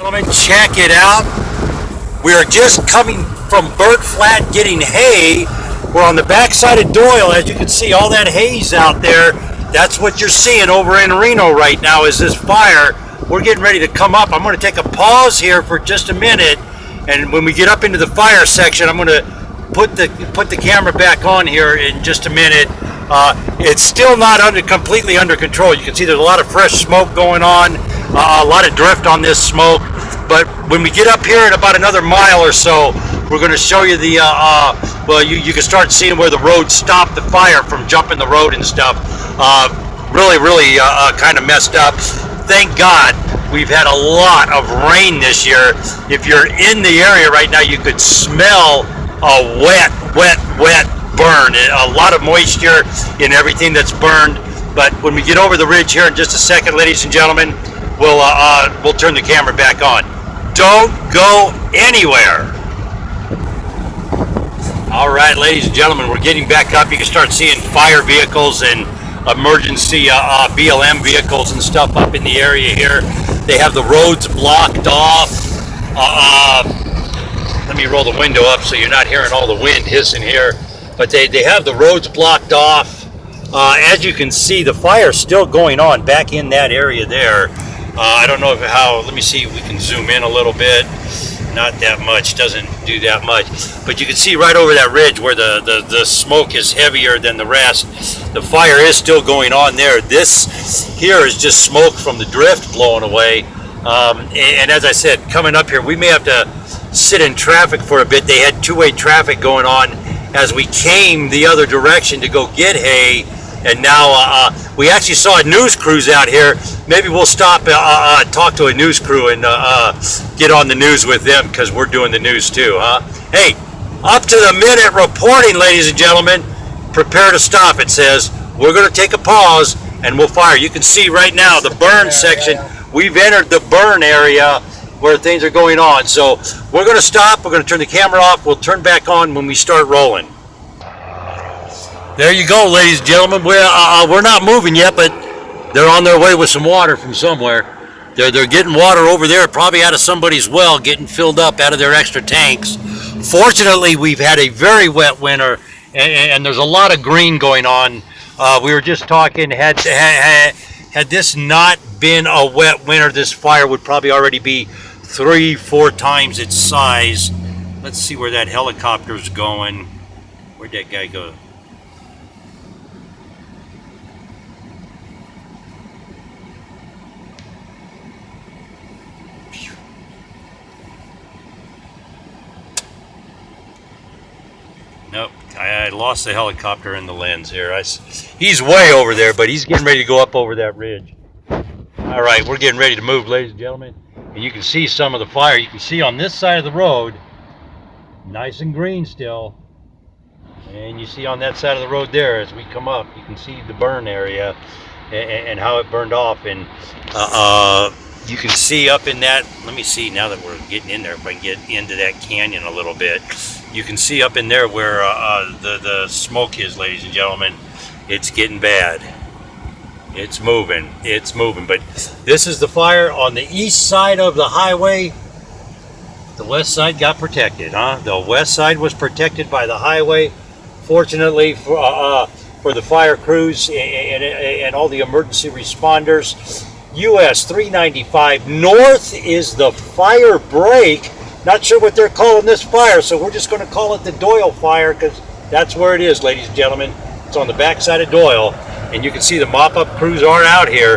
Gentlemen, check it out. We are just coming from Bird Flat getting hay. We're on the backside of Doyle. As you can see, all that haze out there, that's what you're seeing over in Reno right now is this fire. We're getting ready to come up. I'm going to take a pause here for just a minute, and when we get up into the fire section, I'm going to put the camera back on here in just a minute. It's still not completely under control. You can see there's a lot of fresh smoke going on, a lot of drift on this smoke. But when we get up here at about another mile or so, we're going to show you the, you can start seeing where the road stopped the fire from jumping the road and stuff. Really kind of messed up. Thank God we've had a lot of rain this year. If you're in the area right now, you could smell a wet burn. A lot of moisture in everything that's burned. But when we get over the ridge here in just a second, ladies and gentlemen, we'll turn the camera back on. Don't go anywhere. All right, ladies and gentlemen, we're getting back up. You can start seeing fire vehicles and emergency BLM vehicles and stuff up in the area here. They have the roads blocked off. Let me roll the window up so you're not hearing all the wind hissing here. But they have the roads blocked off. As you can see, the fire's still going on back in that area there. I don't know let me see if we can zoom in a little bit. Not that much, doesn't do that much. But you can see right over that ridge where the smoke is heavier than the rest. The fire is still going on there. This here is just smoke from the drift blowing away. And as I said, coming up here, we may have to sit in traffic for a bit. They had two-way traffic going on as we came the other direction to go get hay. And now we actually saw a news crews out here. Maybe we'll stop, talk to a news crew and get on the news with them because we're doing the news too, huh? Hey, up to the minute reporting, ladies and gentlemen. Prepare to stop, it says. We're going to take a pause and we'll fire. You can see right now the burn section. We've entered the burn area where things are going on. So we're going to stop. We're going to turn the camera off. We'll turn back on when we start rolling. There you go, ladies and gentlemen. We're not moving yet, but they're on their way with some water from somewhere. They're getting water over there, probably out of somebody's well, getting filled up out of their extra tanks. Fortunately, we've had a very wet winter, and there's a lot of green going on. We were just talking, had this not been a wet winter, this fire would probably already be 3-4 times its size. Let's see where that helicopter's going. Where'd that guy go? Nope, I lost the helicopter in the lens here. He's way over there, but he's getting ready to go up over that ridge. All right, we're getting ready to move, ladies and gentlemen. And you can see some of the fire. You can see on this side of the road, nice and green still. And you see on that side of the road there, as we come up, you can see the burn area and how it burned off. And you can see up in that, let me see now that we're getting in there, if I can get into that canyon a little bit. You can see up in there where the smoke is, ladies and gentlemen. It's getting bad. It's moving. But this is the fire on the east side of the highway. The west side got protected, huh? The west side was protected by the highway. Fortunately for the fire crews and all the emergency responders. US 395 north is the fire break. Not sure what they're calling this fire, so we're just going to call it the Doyle fire because that's where it is, ladies and gentlemen. It's on the backside of Doyle, and you can see the mop-up crews are out here.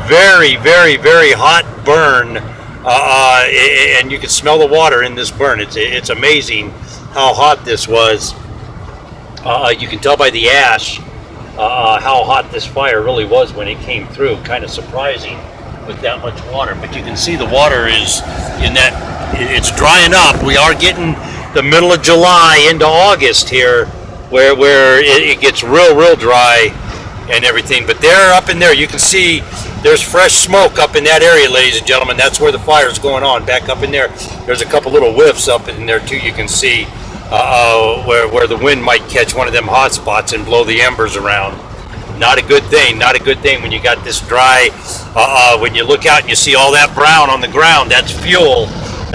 Very hot burn, and you can smell the water in this burn. It's amazing how hot this was. You can tell by the ash how hot this fire really was when it came through. Kind of surprising with that much water, but you can see the water is in that. It's drying up. We are getting the middle of July into August here, where it gets real dry and everything. But they're up in there. You can see there's fresh smoke up in that area, ladies and gentlemen. That's where the fire's going on. Back up in there, there's a couple little whiffs up in there too. You can see where the wind might catch one of them hot spots and blow the embers around. Not a good thing. Not a good thing when you got this dry. When you look out and you see all that brown on the ground, that's fuel,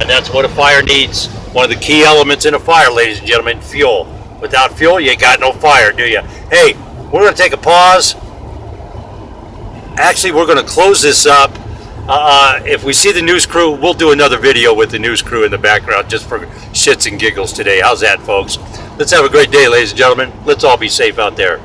and that's what a fire needs. One of the key elements in a fire, ladies and gentlemen, fuel. Without fuel, you got no fire, do you? Hey, we're going to take a pause. Actually, we're going to close this up. If we see the news crew, we'll do another video with the news crew in the background just for shits and giggles today. How's that, folks? Let's have a great day, ladies and gentlemen. Let's all be safe out there.